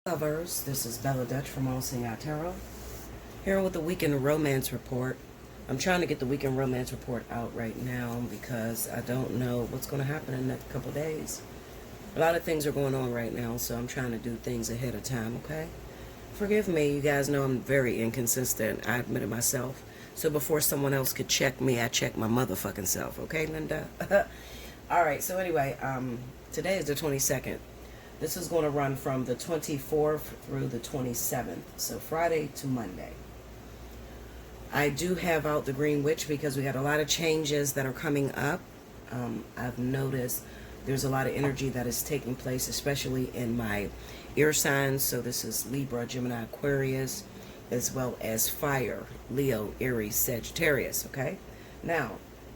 Lovers, this is Bella Dutch from Allseeingeyetarot, here with the weekend romance report. I'm trying to get the weekend romance report out right now because I don't know what's going to happen in the next couple of days. A lot of things are going on right now, so I'm trying to do things ahead of time, okay? Forgive me, you guys know I'm very inconsistent. I admit it myself. So before someone else could check me, I check my motherfucking self, okay, Linda? Alright, so anyway, today is the 22nd. This is going to run from the 24th through the 27th, so Friday to Monday. I do have out the Green Witch because we got a lot of changes that are coming up. I've noticed there's a lot of energy that is taking place, especially in my air signs. So this is Libra, Gemini, Aquarius, as well as fire, Leo, Aries, Sagittarius, okay? Now,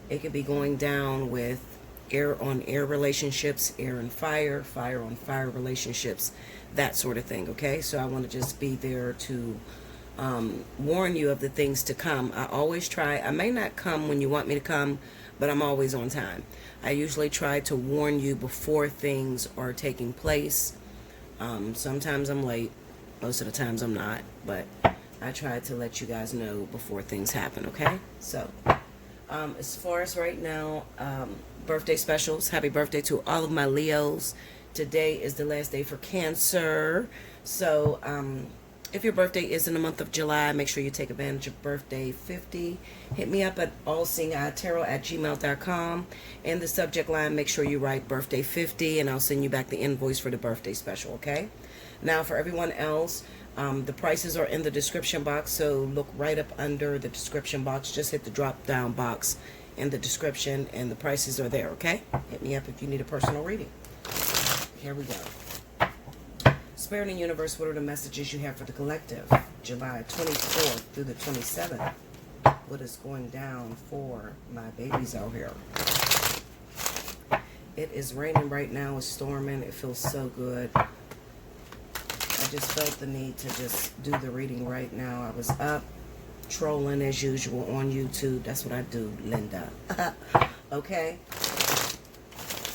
it could be going down with air on air relationships, air and fire, fire on fire relationships, that sort of thing, okay? So I want to just be there to warn you of the things to come. I always try. I may not come when you want me to come, but I'm always on time. I usually try to warn you before things are taking place. Sometimes I'm late. Most of the times I'm not, but I try to let you guys know before things happen, okay? So as far as right now, birthday specials. Happy birthday to all of my Leos. Today is the last day for Cancer. So if your birthday is in the month of July, make sure you take advantage of birthday 50. Hit me up at allseeingeyetarot@gmail.com. In the subject line, make sure you write birthday 50, and I'll send you back the invoice for the birthday special, okay? Now, for everyone else, the prices are in the description box, so look right up under the description box. Just hit the drop-down box in the description, and the prices are there, okay? Hit me up if you need a personal reading. Here we go. Spirit and Universe, what are the messages you have for the collective? July 24th through the 27th. What is going down for my babies out here? It is raining right now. It's storming. It feels so good. I just felt the need to just do the reading right now. I was up trolling as usual on YouTube. That's what I do, Linda. Okay?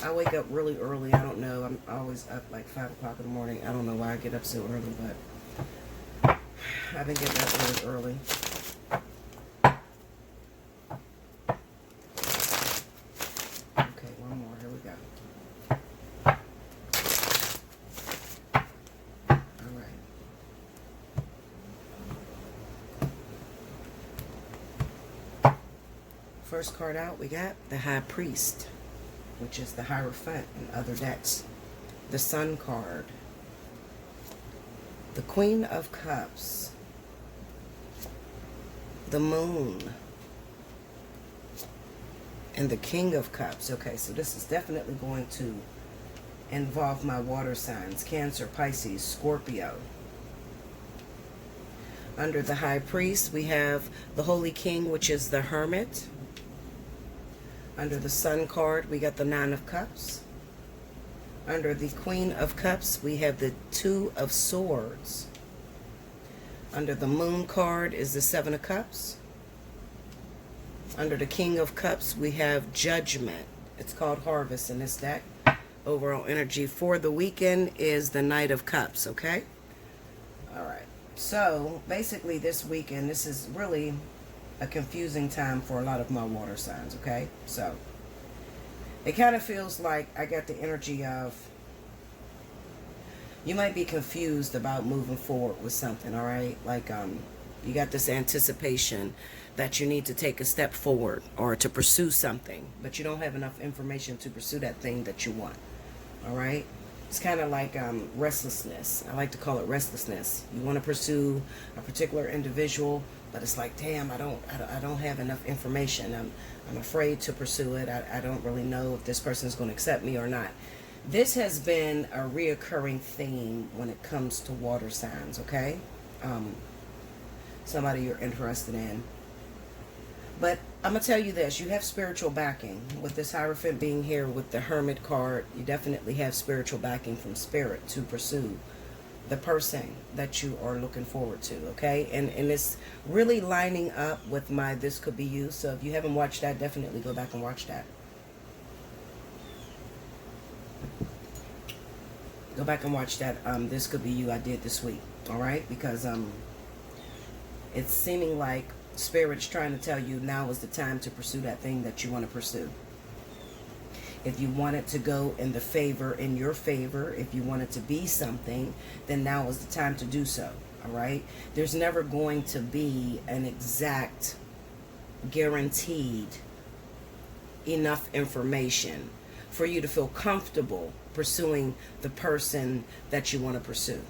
I wake up really early. I don't know. I'm always up like 5 o'clock in the morning. I don't know why I get up so early, but I've been getting up really early. Okay, one more. Here we go. All right. First card out, we got the High Priest, which is the Hierophant in other decks. The Sun card. The Queen of Cups. The Moon. And the King of Cups. Okay, so this is definitely going to involve my water signs. Cancer, Pisces, Scorpio. Under the High Priest, we have the Holy King, which is the Hermit. Under the Sun card, we got the Nine of Cups. Under the Queen of Cups, we have the Two of Swords. Under the Moon card is the Seven of Cups. Under the King of Cups, we have Judgment. It's called Harvest in this deck. Overall energy for the weekend is the Knight of Cups, okay? All right. So, basically this weekend, this is really a confusing time for a lot of my water signs, okay? So it kind of feels like I got the energy of you might be confused about moving forward with something, all right? Like you got this anticipation that you need to take a step forward or to pursue something, but you don't have enough information to pursue that thing that you want, all right? It's kind of like restlessness. I like to call it restlessness. You want to pursue a particular individual, but it's like, damn, I don't have enough information. I'm afraid to pursue it. I don't really know if this person is going to accept me or not. This has been a reoccurring theme when it comes to water signs, okay? Somebody you're interested in. But I'm going to tell you this. You have spiritual backing. With this Hierophant being here with the Hermit card, you definitely have spiritual backing from Spirit to pursue the person that you are looking forward to, okay? And it's really lining up with my This Could Be You. So if you haven't watched that, definitely go back and watch that. Go back and watch that This Could Be You I did this week. All right? Because it's seeming like Spirit's trying to tell you now is the time to pursue that thing that you want to pursue. If you want it to go in your favor, if you want it to be something, then now is the time to do so. All right? There's never going to be an exact, guaranteed enough information for you to feel comfortable pursuing the person that you want to pursue.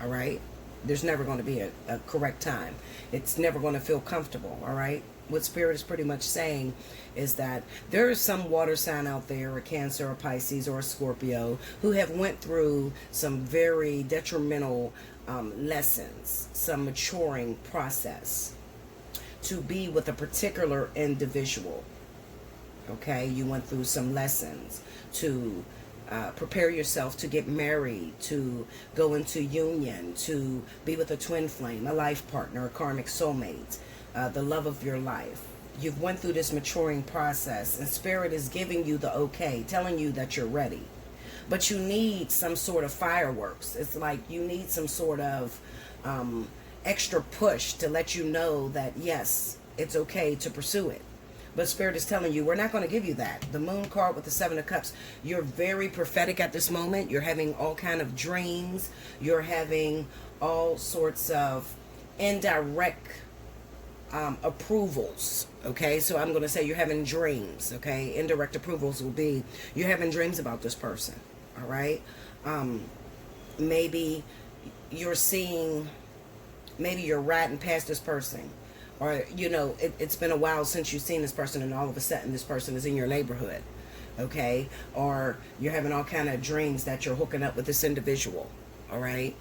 All right? There's never going to be a correct time. It's never going to feel comfortable. All right? What Spirit is pretty much saying is that there is some water sign out there, a Cancer, a Pisces, or a Scorpio, who have went through some very detrimental lessons, some maturing process to be with a particular individual. Okay? You went through some lessons to prepare yourself to get married, to go into union, to be with a twin flame, a life partner, a karmic soulmate, the love of your life. You've went through this maturing process, and Spirit is giving you the okay, telling you that you're ready. But you need some sort of fireworks. It's like you need some sort of extra push to let you know that, yes, it's okay to pursue it. But Spirit is telling you, we're not going to give you that. The Moon card with the Seven of Cups, you're very prophetic at this moment. You're having all kind of dreams. You're having all sorts of indirect approvals. Okay, so I'm going to say you're having dreams. Okay, indirect approvals will be you're having dreams about this person. All right, maybe you're seeing, maybe you're riding past this person. Or, you know, it's been a while since you've seen this person, and all of a sudden this person is in your neighborhood, okay? Or you're having all kind of dreams that you're hooking up with this individual, all right?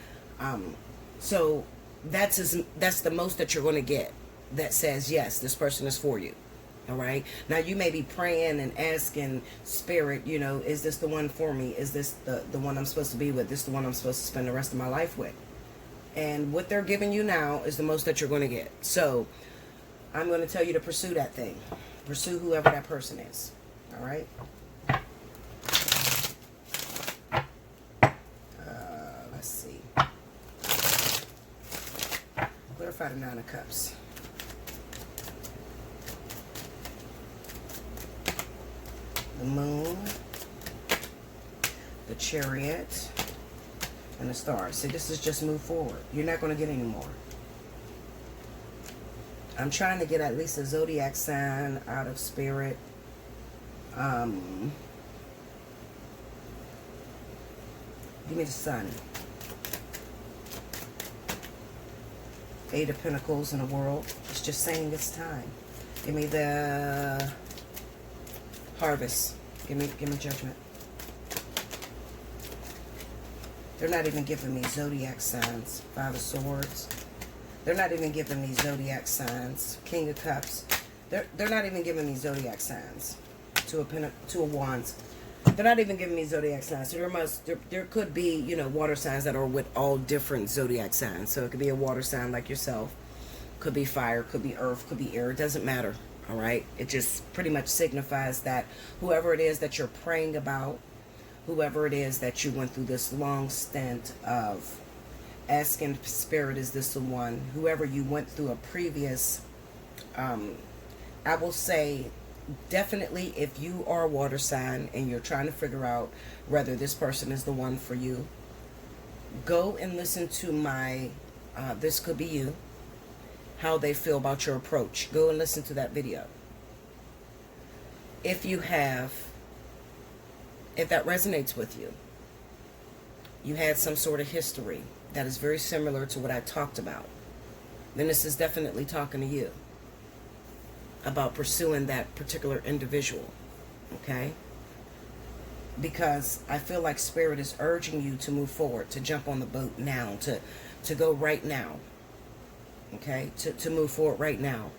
So that's the most that you're going to get that says, yes, this person is for you, all right? Now, you may be praying and asking Spirit, you know, is this the one for me? Is this the one I'm supposed to be with? Is this the one I'm supposed to spend the rest of my life with? And what they're giving you now is the most that you're going to get. So I'm going to tell you to pursue that thing. Pursue whoever that person is. All right? Let's see. Clarify the Nine of Cups. The Moon. The Chariot. And the Stars. See, this is just move forward. You're not going to get any more. I'm trying to get at least a zodiac sign out of Spirit. Give me the Sun. Eight of Pentacles in the World. It's just saying it's time. Give me the Harvest. Give me Judgment. They're not even giving me zodiac signs. Five of Swords. They're not even giving me zodiac signs. King of Cups. They're not even giving me zodiac signs. Two of Wands. They're not even giving me zodiac signs. So there could be, you know, water signs that are with all different zodiac signs. So it could be a water sign like yourself. Could be fire. Could be earth. Could be air. It doesn't matter. All right. It just pretty much signifies that whoever it is that you're praying about, whoever it is that you went through this long stint of asking Spirit, is this the one? Whoever you went through a previous, I will say, definitely if you are a water sign and you're trying to figure out whether this person is the one for you, go and listen to my This Could Be You, how they feel about your approach. Go and listen to that video. If that resonates with you, you had some sort of history that is very similar to what I talked about, then this is definitely talking to you about pursuing that particular individual, okay? Because I feel like Spirit is urging you to move forward, to jump on the boat now, to go right now, okay? To move forward right now.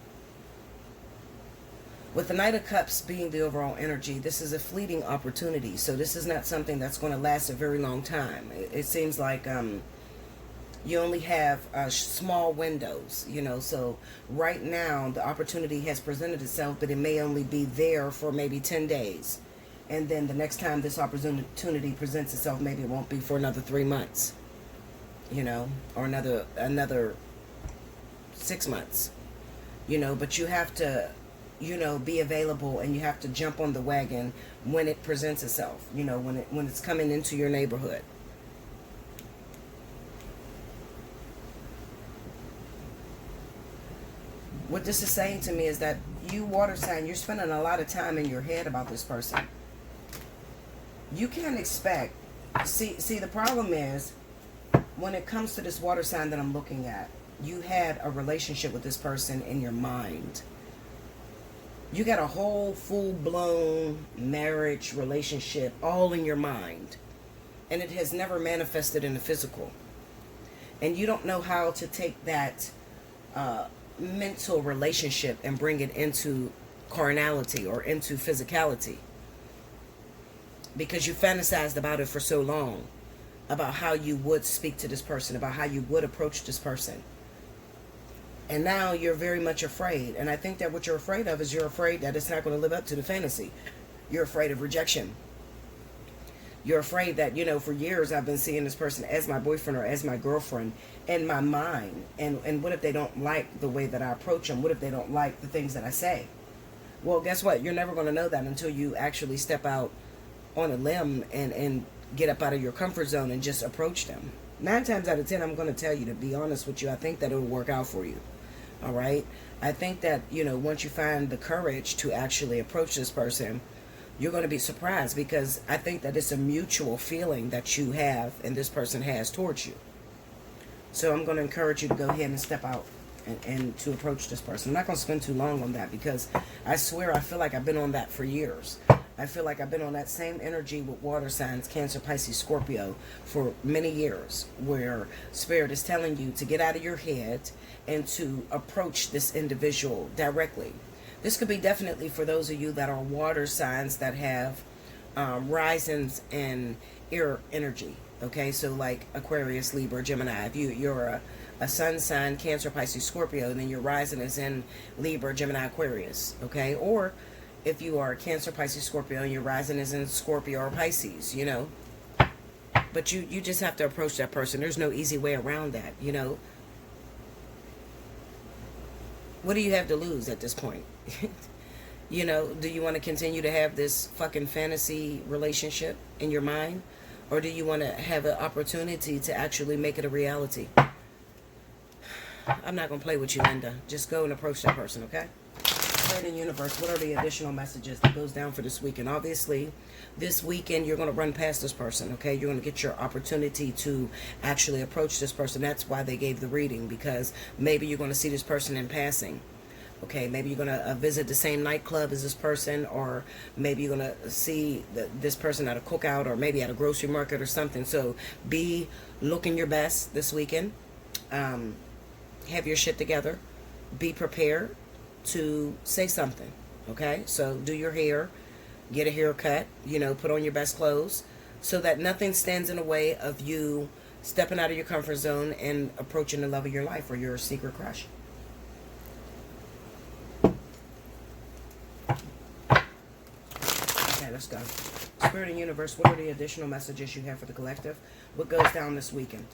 With the Knight of Cups being the overall energy, this is a fleeting opportunity. So this is not something that's going to last a very long time. It seems like you only have small windows, you know. So right now, the opportunity has presented itself, but it may only be there for maybe 10 days. And then the next time this opportunity presents itself, maybe it won't be for another 3 months, you know, or another 6 months, you know. But you have to, you know, be available, and you have to jump on the wagon when it presents itself, you know, when it's coming into your neighborhood. What this is saying to me is that you, water sign, you're spending a lot of time in your head about this person. You can't expect, see, the problem is, when it comes to this water sign that I'm looking at, you had a relationship with this person in your mind. You got a whole full-blown marriage relationship all in your mind. And it has never manifested in the physical. And you don't know how to take that mental relationship and bring it into carnality or into physicality. Because you fantasized about it for so long. About how you would speak to this person. About how you would approach this person. And now you're very much afraid. And I think that what you're afraid of is you're afraid that it's not going to live up to the fantasy. You're afraid of rejection. You're afraid that, you know, for years I've been seeing this person as my boyfriend or as my girlfriend in my mind. And what if they don't like the way that I approach them? What if they don't like the things that I say? Well, guess what? You're never going to know that until you actually step out on a limb and get up out of your comfort zone and just approach them. 9 times out of 10, I'm going to tell you, to be honest with you, I think that it'll work out for you. All right? I think that, you know, once you find the courage to actually approach this person, you're going to be surprised, because I think that it's a mutual feeling that you have and this person has towards you. So I'm going to encourage you to go ahead and step out and to approach this person. I'm not going to spend too long on that, because I swear I feel like I've been on that for years. I feel like I've been on that same energy with water signs, Cancer, Pisces, Scorpio, for many years, where Spirit is telling you to get out of your head and to approach this individual directly. This could be definitely for those of you that are water signs that have risings and air energy. Okay, so like Aquarius, Libra, Gemini. If you're a sun sign, Cancer, Pisces, Scorpio, then your rising is in Libra, Gemini, Aquarius. Okay, or if you are Cancer, Pisces, Scorpio, and your rising is in Scorpio or Pisces, you know. But you just have to approach that person. There's no easy way around that, you know. What do you have to lose at this point? You know, do you want to continue to have this fucking fantasy relationship in your mind? Or do you want to have an opportunity to actually make it a reality? I'm not going to play with you, Linda. Just go and approach that person, okay? Spirit and universe, what are the additional messages that goes down for this weekend? Obviously, this weekend you're going to run past this person, okay? You're going to get your opportunity to actually approach this person. That's why they gave the reading, because maybe you're going to see this person in passing. Okay, maybe you're going to visit the same nightclub as this person, or maybe you're going to see this person at a cookout, or maybe at a grocery market or something. So be looking your best this weekend. Have your shit together. Be prepared to say something. Okay, so do your hair, get a haircut, you know, put on your best clothes, so that nothing stands in the way of you stepping out of your comfort zone and approaching the love of your life or your secret crush. Let's go. Spirit and universe, what are the additional messages you have for the collective? What goes down this weekend?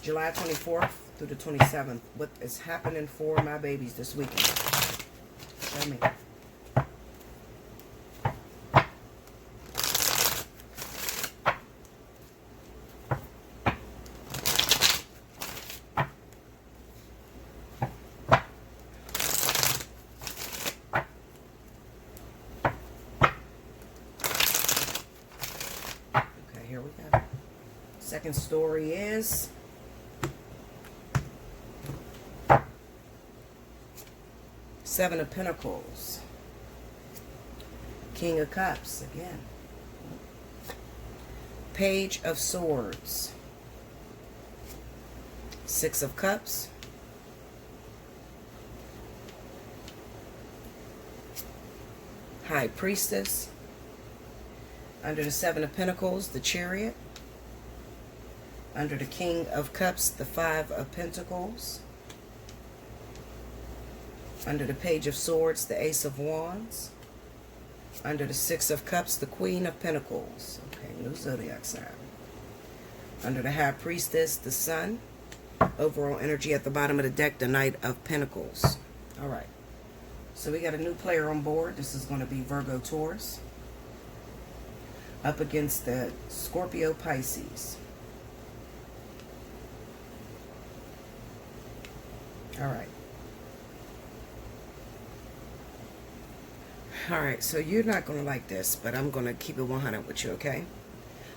July 24th through the 27th. What is happening for my babies this weekend? Tell me. Here we go. Second story is Seven of Pentacles, King of Cups again, Page of Swords, Six of Cups, High Priestess. Under the Seven of Pentacles, the Chariot. Under the King of Cups, the Five of Pentacles. Under the Page of Swords, the Ace of Wands. Under the Six of Cups, the Queen of Pentacles. Okay, new zodiac sign. Under the High Priestess, the Sun. Overall energy at the bottom of the deck, the Knight of Pentacles. All right. So we got a new player on board. This is going to be Virgo Taurus. Up against the Scorpio Pisces. All right. All right, so you're not going to like this, but I'm going to keep it 100 with you, okay?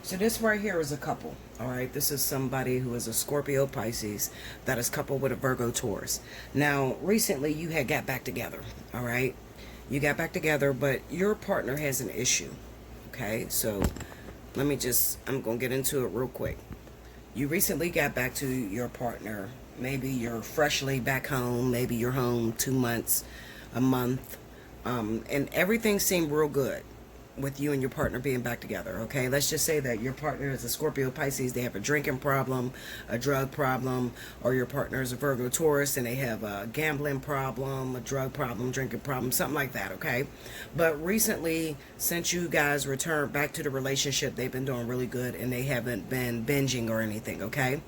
So this right here is a couple, all right? This is somebody who is a Scorpio Pisces that is coupled with a Virgo Taurus. Now, recently you had got back together, all right? You got back together, but your partner has an issue, okay? So I'm going to get into it real quick. You recently got back to your partner. Maybe you're freshly back home. Maybe you're home 2 months, a month. And everything seemed real good with you and your partner being back together, okay? Let's just say that your partner is a Scorpio Pisces. They have a drinking problem, a drug problem, or your partner is a Virgo Taurus and they have a gambling problem, a drug problem, drinking problem, something like that, okay? But recently, since you guys returned back to the relationship, they've been doing really good and they haven't been binging or anything, okay?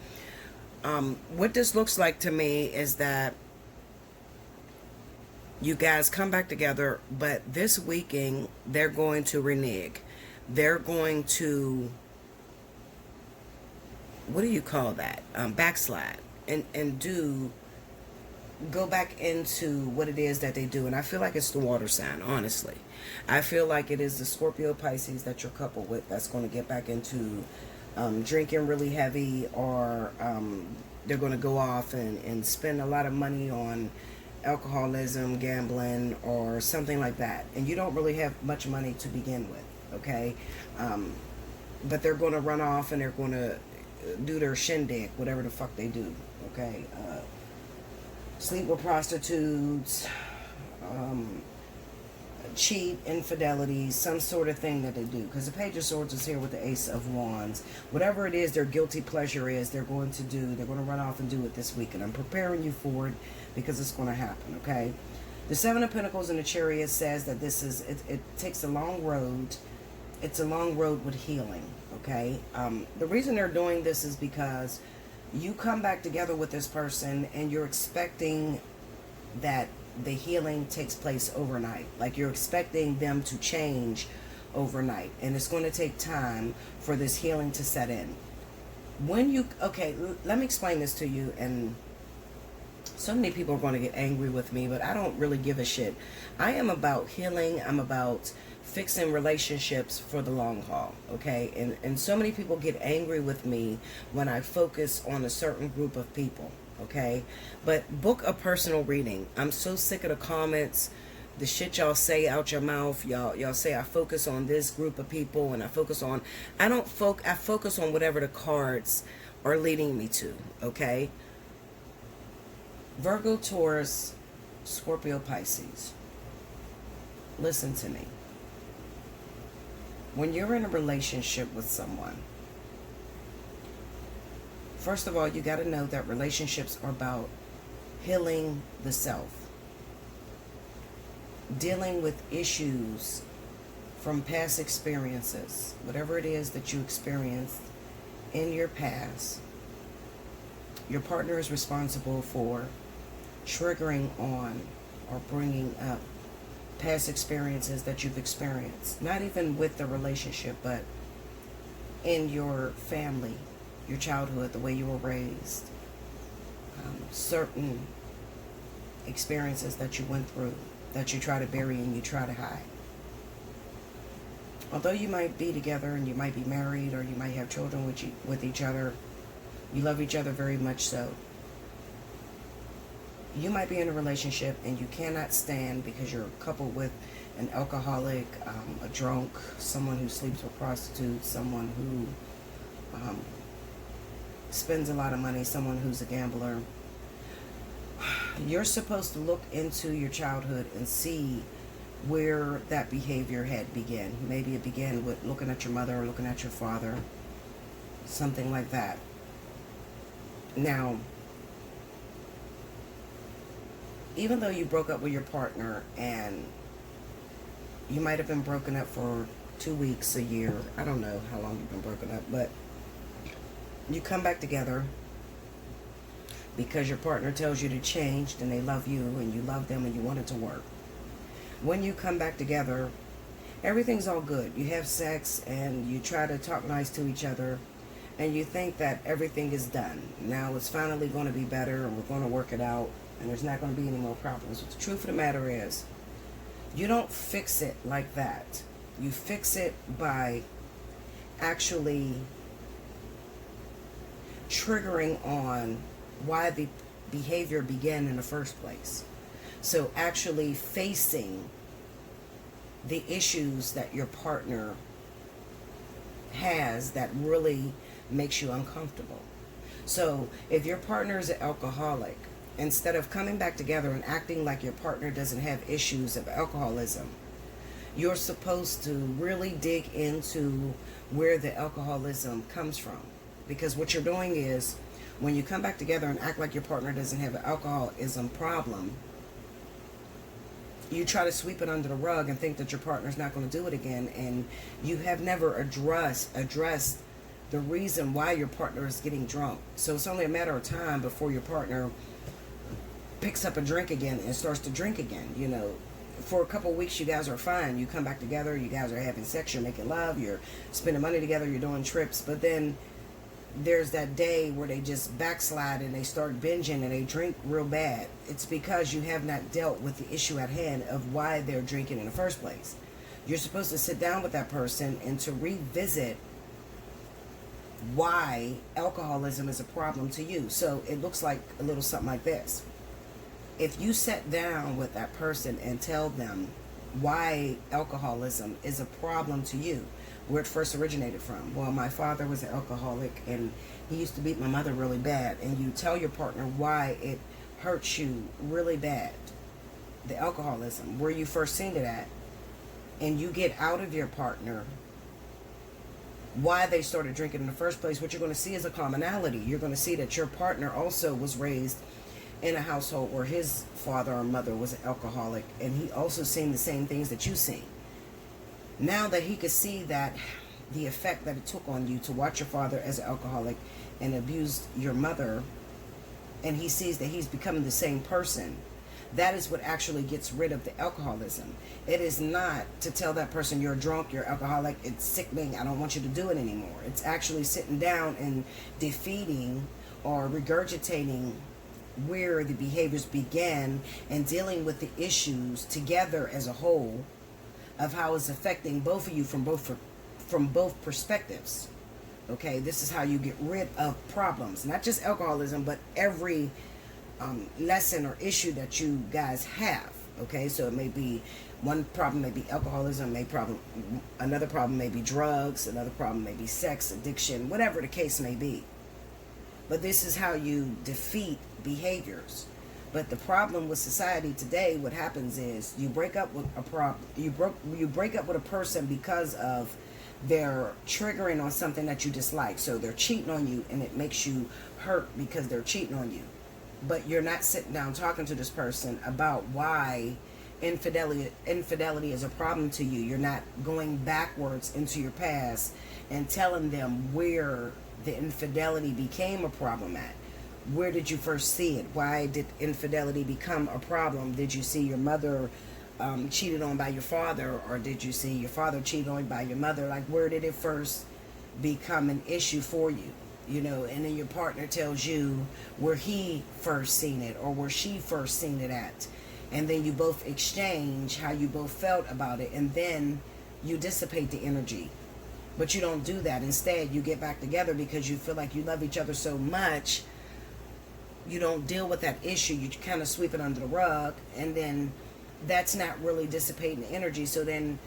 What this looks like to me is that you guys come back together, but this weekend they're going to renege. They're going to, what do you call that? Backslide and go back into what it is that they do. And I feel like it's the water sign, honestly. I feel like it is the Scorpio Pisces that you're coupled with that's going to get back into drinking really heavy, or they're going to go off and spend a lot of money on alcoholism, gambling, or something like that. And you don't really have much money to begin with, okay? But they're going to run off and they're going to do their shindig, whatever the fuck they do, okay? Sleep with prostitutes, cheat, infidelity, some sort of thing that they do. Because the Page of Swords is here with the Ace of Wands. Whatever it is their guilty pleasure is, they're going to do. They're going to run off and do it this week. And I'm preparing you for it because it's going to happen, okay? The Seven of Pentacles in the Chariot says that this is, it takes a long road. It's a long road with healing, okay? The reason they're doing this is because you come back together with this person and you're expecting that the healing takes place overnight. Like you're expecting them to change overnight. And it's going to take time for this healing to set in. When you, okay, let me explain this to you. And so many people are going to get angry with me, but I don't really give a shit. I am about healing. I'm about fixing relationships for the long haul, okay? And so many people get angry with me when I focus on a certain group of people, okay? But book a personal reading. I'm so sick of the comments, the shit y'all say out your mouth. Y'all say I focus on this group of people and I focus on, I focus on whatever the cards are leading me to, okay? Virgo, Taurus, Scorpio, Pisces. Listen to me. When you're in a relationship with someone, first of all, you got to know that relationships are about healing the self, dealing with issues from past experiences, whatever it is that you experienced in your past. Your partner is responsible for triggering on or bringing up past experiences that you've experienced, not even with the relationship, but in your family, your childhood, the way you were raised, certain experiences that you went through that you try to bury and you try to hide. Although you might be together and you might be married or you might have children with each other, you love each other very much so. You might be in a relationship and you cannot stand because you're coupled with an alcoholic, a drunk, someone who sleeps with prostitutes, someone who spends a lot of money, someone who's a gambler. You're supposed to look into your childhood and see where that behavior had begun. Maybe it began with looking at your mother or looking at your father, something like that. Now, even though you broke up with your partner and You might have been broken up for 2 weeks, a year. I don't know how long you've been broken up, but you come back together because your partner tells you to change and they love you and you love them and you want it to work. When you come back together, everything's all good. You have sex and you try to talk nice to each other and you think that everything is done. Now it's finally going to be better and we're going to work it out and there's not going to be any more problems. But the truth of the matter is, you don't fix it like that. You fix it by actually triggering on why the behavior began in the first place. So actually facing the issues that your partner has that really makes you uncomfortable. So if your partner is an alcoholic, instead of coming back together and acting like your partner doesn't have issues of alcoholism, you're supposed to really dig into where the alcoholism comes from. Because what you're doing is, when you come back together and act like your partner doesn't have an alcoholism problem, you try to sweep it under the rug and think that your partner's not going to do it again, and you have never addressed the reason why your partner is getting drunk. So it's only a matter of time before your partner picks up a drink again and starts to drink again. You know, for a couple of weeks you guys are fine. You come back together, you guys are having sex, you're making love, you're spending money together, you're doing trips, but then there's that day where they just backslide and they start binging and they drink real bad. It's because you have not dealt with the issue at hand of why they're drinking in the first place. You're supposed to sit down with that person and to revisit why alcoholism is a problem to you. So it looks like a little something like this. If you sat down with that person and tell them why alcoholism is a problem to you, where it first originated from. Well, my father was an alcoholic and he used to beat my mother really bad. And you tell your partner why it hurts you really bad, the alcoholism, where you first seen it at, and you get out of your partner why they started drinking in the first place. What you're going to see is a commonality. You're going to see that your partner also was raised in a household where his father or mother was an alcoholic, and he also seen the same things that you seen. Now that he could see that the effect that it took on you to watch your father as an alcoholic and abused your mother, and he sees that he's becoming the same person, that is what actually gets rid of the alcoholism. It is not to tell that person you're drunk, you're alcoholic, it's sickening, I don't want you to do it anymore. It's actually sitting down and defeating or regurgitating where the behaviors began and dealing with the issues together as a whole of how it's affecting both of you from both perspectives. Okay, this is how you get rid of problems, not just alcoholism, but every lesson or issue that you guys have. Okay, so it may be one problem may be alcoholism, another problem may be drugs, another problem may be sex addiction, whatever the case may be. But this is how you defeat behaviors. But the problem with society today, what happens is you break up with you break up with a person because of their triggering on something that you dislike. So they're cheating on you and it makes you hurt because they're cheating on you. But you're not sitting down talking to this person about why infidelity is a problem to you. You're not going backwards into your past and telling them where the infidelity became a problem at. Where did you first see it? Why did infidelity become a problem? Did you see your mother cheated on by your father, or did you see your father cheated on by your mother? Like, where did it first become an issue for you? You know, and then your partner tells you where he first seen it or where she first seen it at. And then you both exchange how you both felt about it, and then you dissipate the energy. But you don't do that. Instead, you get back together because you feel like you love each other so much. You don't deal with that issue. You kind of sweep it under the rug, and then that's not really dissipating the energy. So then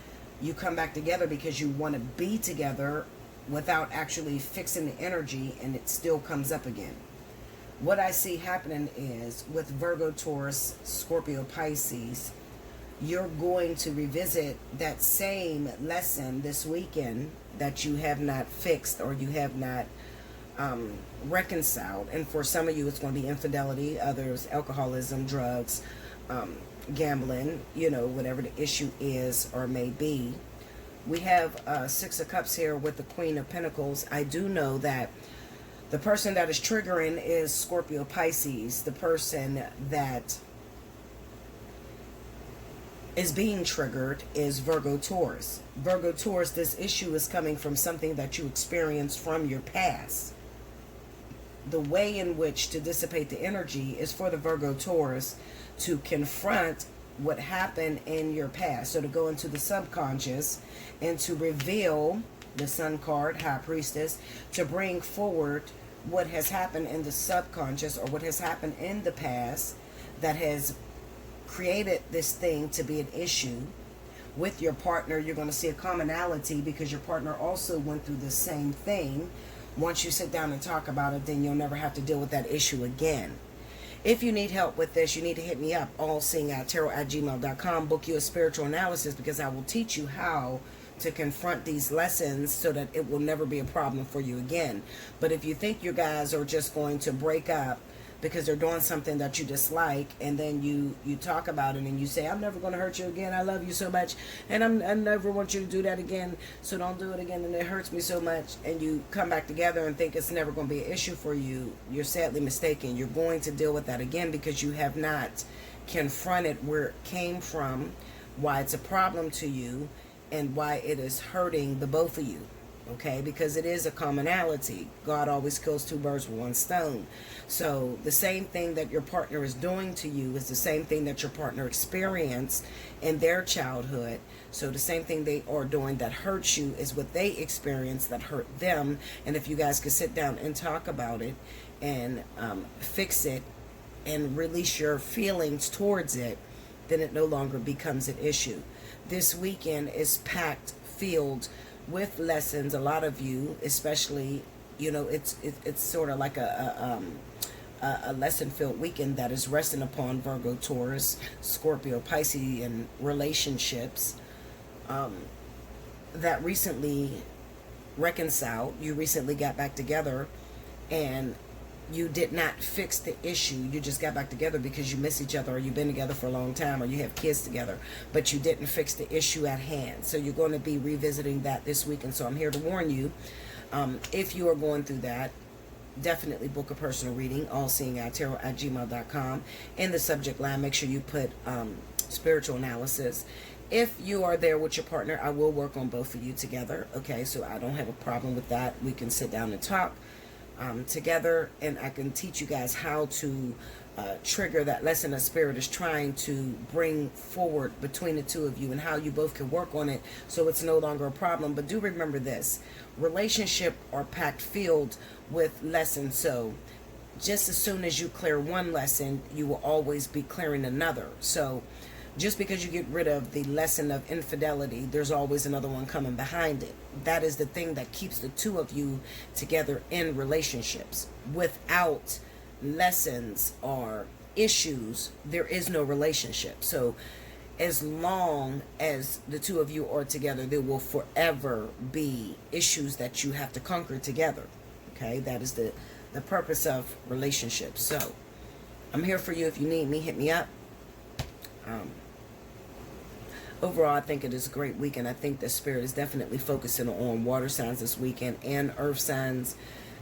you come back together because you want to be together without actually fixing the energy, and it still comes up again. What I see happening is with Virgo, Taurus, Scorpio, Pisces, you're going to revisit that same lesson this weekend that you have not fixed or you have not reconciled. And for some of you, it's going to be infidelity, others, alcoholism, drugs, gambling, whatever the issue is or may be. We have Six of Cups here with the Queen of Pentacles. I do know that the person that is triggering is Scorpio Pisces. The person that is being triggered is Virgo Taurus. Virgo Taurus, this issue is coming from something that you experienced from your past. The way in which to dissipate the energy is for the Virgo Taurus to confront what happened in your past. So to go into the subconscious and to reveal the Sun card, High Priestess, to bring forward what has happened in the subconscious or what has happened in the past that has created this thing to be an issue. With your partner, you're going to see a commonality because your partner also went through the same thing. Once you sit down and talk about it, then you'll never have to deal with that issue again. If you need help with this, you need to hit me up, allseeingeyetarot@gmail.com. Book you a spiritual analysis because I will teach you how to confront these lessons so that it will never be a problem for you again. But if you think you guys are just going to break up because they're doing something that you dislike, and then you talk about it and you say, I'm never going to hurt you again, I love you so much, and I never want you to do that again, so don't do it again, and it hurts me so much, and you come back together and think it's never going to be an issue for you, you're sadly mistaken. You're going to deal with that again because you have not confronted where it came from, why it's a problem to you, and why it is hurting the both of you. Okay, because it is a commonality. God always kills two birds with one stone. So the same thing that your partner is doing to you is the same thing that your partner experienced in their childhood. So the same thing they are doing that hurts you is what they experienced that hurt them. And if you guys could sit down and talk about it and fix it and release your feelings towards it, then it no longer becomes an issue. This weekend is packed, filled with lessons. A lot of you, especially, it's sort of like a lesson-filled weekend that is resting upon Virgo, Taurus, Scorpio, Pisces, and relationships that recently reconciled. You recently got back together, and you did not fix the issue. You just got back together because you miss each other, or you've been together for a long time, or you have kids together, but you didn't fix the issue at hand. So you're going to be revisiting that this week. And so I'm here to warn you, if you are going through that, definitely book a personal reading, allseeingeyetarot@gmail.com. In the subject line, make sure you put spiritual analysis. If you are there with your partner, I will work on both of you together. Okay, so I don't have a problem with that. We can sit down and talk together, and I can teach you guys how to trigger that lesson that Spirit is trying to bring forward between the two of you, and how you both can work on it so it's no longer a problem. But do remember this: relationship are packed filled with lessons. So just as soon as you clear one lesson, you will always be clearing another. So just because you get rid of the lesson of infidelity, there's always another one coming behind it. That is the thing that keeps the two of you together in relationships. Without lessons or issues, there is no relationship. So as long as the two of you are together, there will forever be issues that you have to conquer together. Okay, that is the purpose of relationships. So I'm here for you. If you need me, hit me up. Overall, I think it is a great weekend. I think the Spirit is definitely focusing on water signs this weekend and earth signs.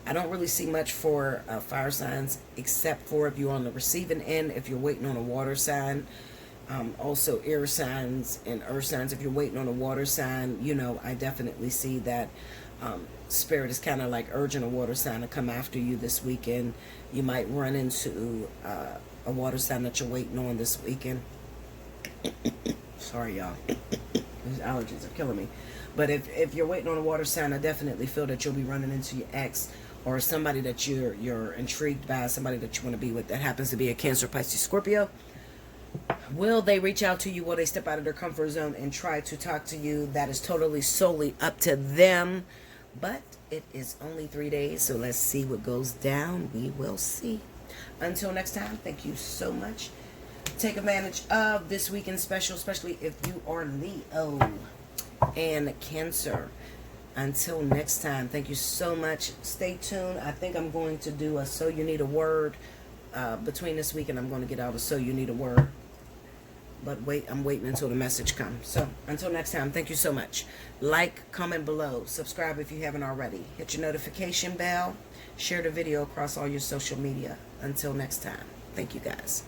I don't really see much for fire signs, except for if you're on the receiving end, if you're waiting on a water sign. Also air signs and earth signs. If you're waiting on a water sign, I definitely see that Spirit is kind of like urging a water sign to come after you this weekend. You might run into a water sign that you're waiting on this weekend. Sorry, y'all. These allergies are killing me. But if you're waiting on a water sign, I definitely feel that you'll be running into your ex, or somebody that you're intrigued by, somebody that you want to be with that happens to be a Cancer, Pisces, Scorpio. Will they reach out to you? Will they step out of their comfort zone and try to talk to you? That is totally solely up to them. But it is only 3 days, so let's see what goes down. We will see. Until next time, thank you so much. Take advantage of this weekend special, especially if you are Leo and Cancer. Until next time, thank you so much. Stay tuned. I think I'm going to do a So You Need a Word between this week, and I'm going to get out a So You Need a Word But wait, I'm waiting until the message comes. So until next time, thank you so much. Like, comment below, subscribe if you haven't already. Hit your notification bell, share the video across all your social media. Until next time, thank you guys.